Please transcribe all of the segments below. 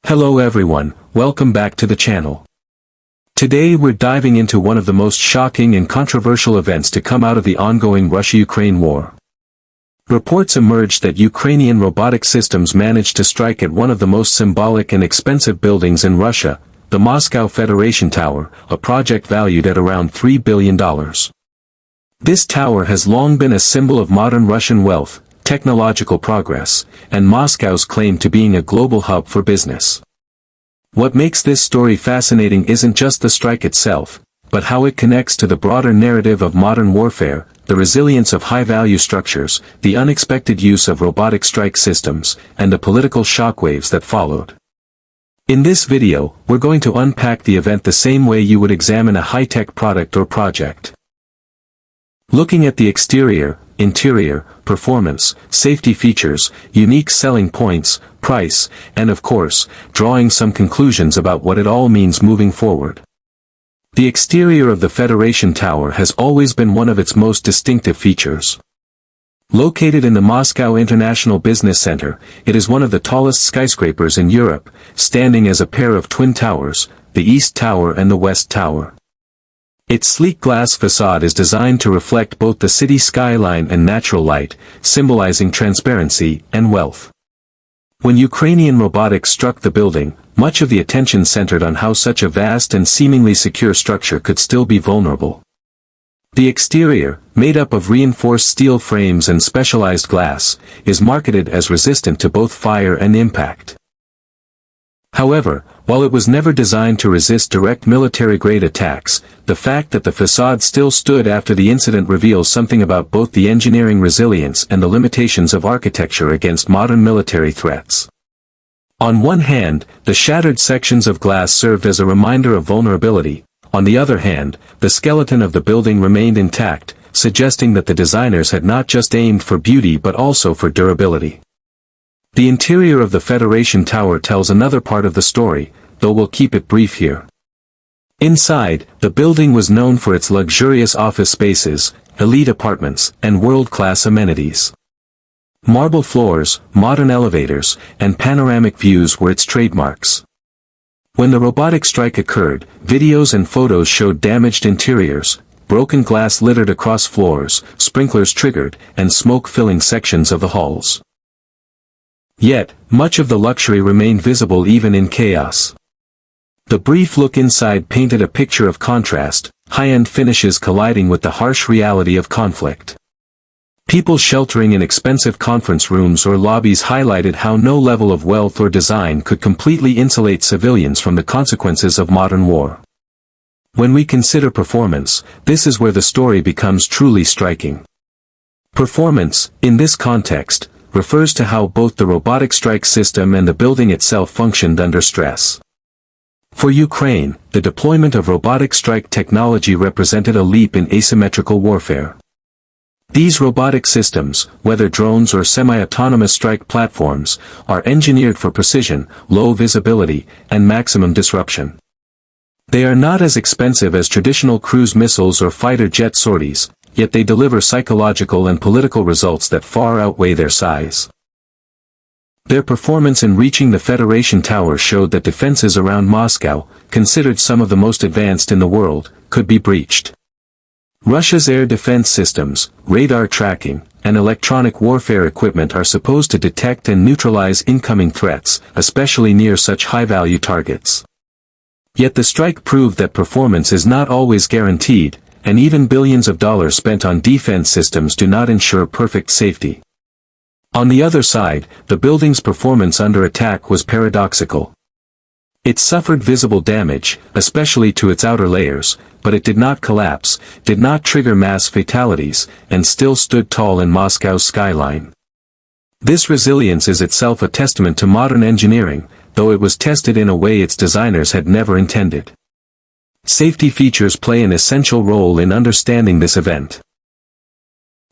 Hello everyone, welcome back to the channel. Today we're diving into one of the most shocking and controversial events to come out of the ongoing Russia-Ukraine war. Reports emerged that Ukrainian robotic systems managed to strike at one of the most symbolic and expensive buildings in Russia, the Moscow Federation Tower, a project valued at around $3 billion. This tower has long been a symbol of modern Russian wealth, technological progress, and Moscow's claim to being a global hub for business. What makes this story fascinating isn't just the strike itself, but how it connects to the broader narrative of modern warfare, the resilience of high-value structures, the unexpected use of robotic strike systems, and the political shockwaves that followed. In this video, we're going to unpack the event the same way you would examine a high-tech product or project. Looking at the exterior, interior, performance, safety features, unique selling points, price, and of course, drawing some conclusions about what it all means moving forward. The exterior of the Federation Tower has always been one of its most distinctive features. Located in the Moscow International Business Center, it is one of the tallest skyscrapers in Europe, standing as a pair of twin towers, the East Tower and the West Tower. Its sleek glass facade is designed to reflect both the city skyline and natural light, symbolizing transparency and wealth. When Ukrainian Robotic struck the building, much of the attention centered on how such a vast and seemingly secure structure could still be vulnerable. The exterior, made up of reinforced steel frames and specialized glass, is marketed as resistant to both fire and impact. However, while it was never designed to resist direct military-grade attacks, the fact that the facade still stood after the incident reveals something about both the engineering resilience and the limitations of architecture against modern military threats. On one hand, the shattered sections of glass served as a reminder of vulnerability. On the other hand, the skeleton of the building remained intact, suggesting that the designers had not just aimed for beauty but also for durability. The interior of the Federation Tower tells another part of the story, though we'll keep it brief here. Inside, the building was known for its luxurious office spaces, elite apartments, and world-class amenities. Marble floors, modern elevators, and panoramic views were its trademarks. When the robotic strike occurred, videos and photos showed damaged interiors, broken glass littered across floors, sprinklers triggered, and smoke-filling sections of the halls. Yet, much of the luxury remained visible even in chaos. The brief look inside painted a picture of contrast, high-end finishes colliding with the harsh reality of conflict. People sheltering in expensive conference rooms or lobbies highlighted how no level of wealth or design could completely insulate civilians from the consequences of modern war. When we consider performance, this is where the story becomes truly striking. Performance, in this context, refers to how both the robotic strike system and the building itself functioned under stress. For Ukraine, the deployment of robotic strike technology represented a leap in asymmetrical warfare. These robotic systems, whether drones or semi-autonomous strike platforms, are engineered for precision, low visibility, and maximum disruption. They are not as expensive as traditional cruise missiles or fighter jet sorties, yet they deliver psychological and political results that far outweigh their size. Their performance in reaching the Federation Tower showed that defenses around Moscow, considered some of the most advanced in the world, could be breached. Russia's air defense systems, radar tracking, and electronic warfare equipment are supposed to detect and neutralize incoming threats, especially near such high-value targets. Yet the strike proved that performance is not always guaranteed, and even billions of dollars spent on defense systems do not ensure perfect safety. On the other side, the building's performance under attack was paradoxical. It suffered visible damage, especially to its outer layers, but it did not collapse, did not trigger mass fatalities, and still stood tall in Moscow's skyline. This resilience is itself a testament to modern engineering, though it was tested in a way its designers had never intended. Safety features play an essential role in understanding this event.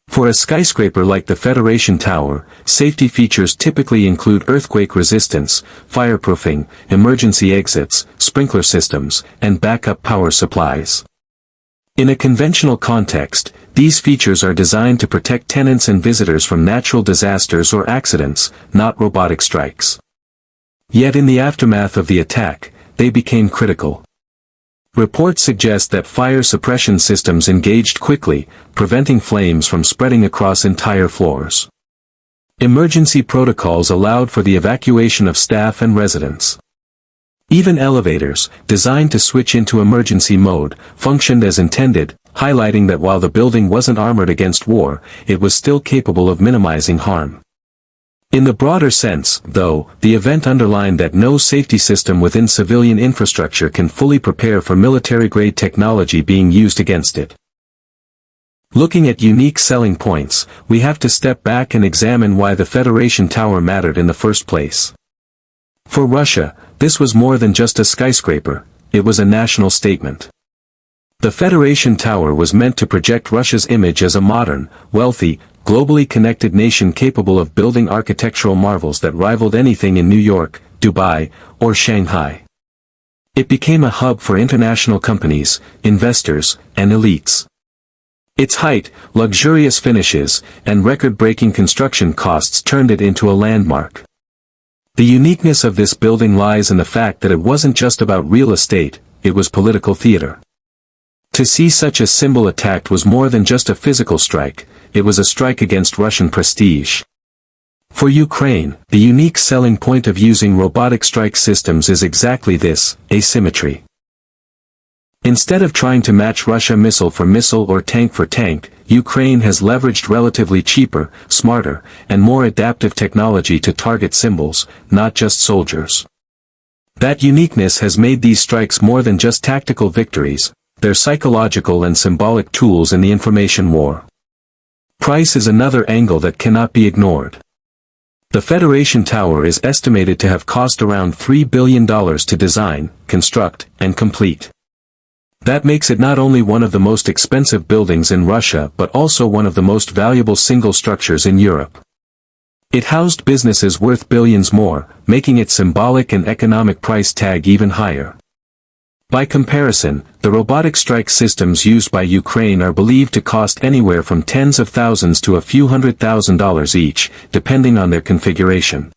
For a skyscraper like the Federation Tower, safety features typically include earthquake resistance, fireproofing, emergency exits, sprinkler systems, and backup power supplies. In a conventional context, these features are designed to protect tenants and visitors from natural disasters or accidents, not robotic strikes. Yet in the aftermath of the attack, they became critical. Reports suggest that fire suppression systems engaged quickly, preventing flames from spreading across entire floors. Emergency protocols allowed for the evacuation of staff and residents. Even elevators, designed to switch into emergency mode, functioned as intended, highlighting that while the building wasn't armored against war, it was still capable of minimizing harm. In the broader sense, though, the event underlined that no safety system within civilian infrastructure can fully prepare for military-grade technology being used against it. Looking at unique selling points, we have to step back and examine why the Federation Tower mattered in the first place. For Russia, this was more than just a skyscraper, it was a national statement. The Federation Tower was meant to project Russia's image as a modern, wealthy, globally connected nation capable of building architectural marvels that rivaled anything in New York, Dubai, or Shanghai. It became a hub for international companies, investors, and elites. Its height, luxurious finishes, and record-breaking construction costs turned it into a landmark. The uniqueness of this building lies in the fact that it wasn't just about real estate, it was political theater. To see such a symbol attacked was more than just a physical strike, it was a strike against Russian prestige. For Ukraine, the unique selling point of using robotic strike systems is exactly this, asymmetry. Instead of trying to match Russia missile for missile or tank for tank, Ukraine has leveraged relatively cheaper, smarter, and more adaptive technology to target symbols, not just soldiers. That uniqueness has made these strikes more than just tactical victories, they're psychological and symbolic tools in the information war. Price is another angle that cannot be ignored. The Federation Tower is estimated to have cost around $3 billion to design, construct, and complete. That makes it not only one of the most expensive buildings in Russia but also one of the most valuable single structures in Europe. It housed businesses worth billions more, making its symbolic and economic price tag even higher. By comparison, the robotic strike systems used by Ukraine are believed to cost anywhere from tens of thousands to a few $100,000 each, depending on their configuration.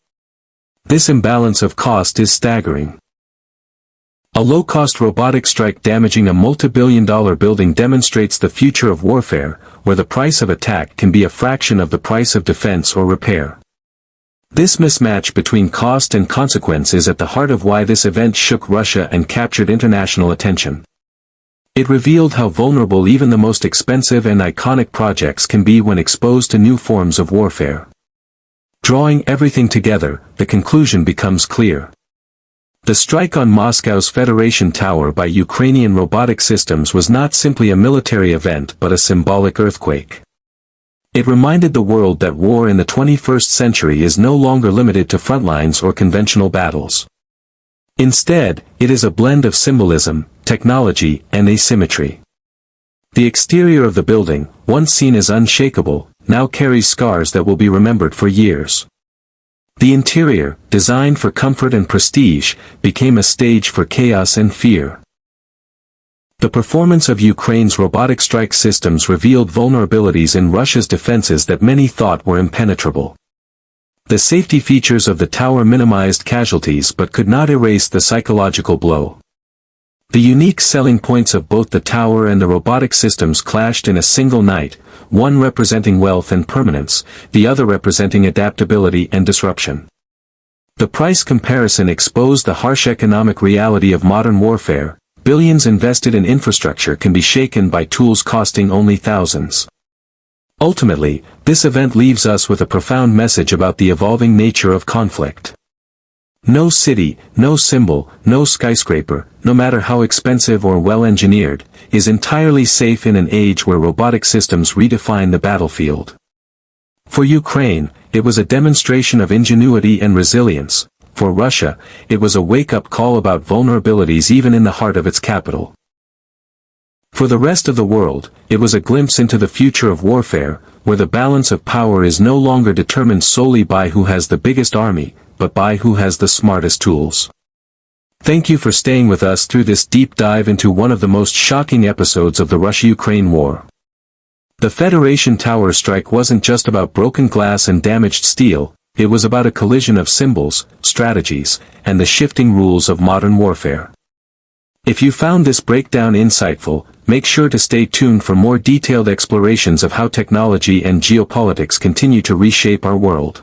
This imbalance of cost is staggering. A low-cost robotic strike damaging a multi-billion-dollar building demonstrates the future of warfare, where the price of attack can be a fraction of the price of defense or repair. This mismatch between cost and consequence is at the heart of why this event shook Russia and captured international attention. It revealed how vulnerable even the most expensive and iconic projects can be when exposed to new forms of warfare. Drawing everything together, the conclusion becomes clear. The strike on Moscow's Federation Tower by Ukrainian Robotic Systems was not simply a military event but a symbolic earthquake. It reminded the world that war in the 21st century is no longer limited to frontlines or conventional battles. Instead, it is a blend of symbolism, technology, and asymmetry. The exterior of the building, once seen as unshakable, now carries scars that will be remembered for years. The interior, designed for comfort and prestige, became a stage for chaos and fear. The performance of Ukraine's robotic strike systems revealed vulnerabilities in Russia's defenses that many thought were impenetrable. The safety features of the tower minimized casualties but could not erase the psychological blow. The unique selling points of both the tower and the robotic systems clashed in a single night, one representing wealth and permanence, the other representing adaptability and disruption. The price comparison exposed the harsh economic reality of modern warfare. Billions invested in infrastructure can be shaken by tools costing only thousands. Ultimately, this event leaves us with a profound message about the evolving nature of conflict. No city, no symbol, no skyscraper, no matter how expensive or well-engineered, is entirely safe in an age where robotic systems redefine the battlefield. For Ukraine, it was a demonstration of ingenuity and resilience. For Russia, it was a wake-up call about vulnerabilities even in the heart of its capital. For the rest of the world, it was a glimpse into the future of warfare, where the balance of power is no longer determined solely by who has the biggest army, but by who has the smartest tools. Thank you for staying with us through this deep dive into one of the most shocking episodes of the Russia-Ukraine war. The Federation Tower strike wasn't just about broken glass and damaged steel, It was about a collision of symbols, strategies, and the shifting rules of modern warfare. If you found this breakdown insightful, make sure to stay tuned for more detailed explorations of how technology and geopolitics continue to reshape our world.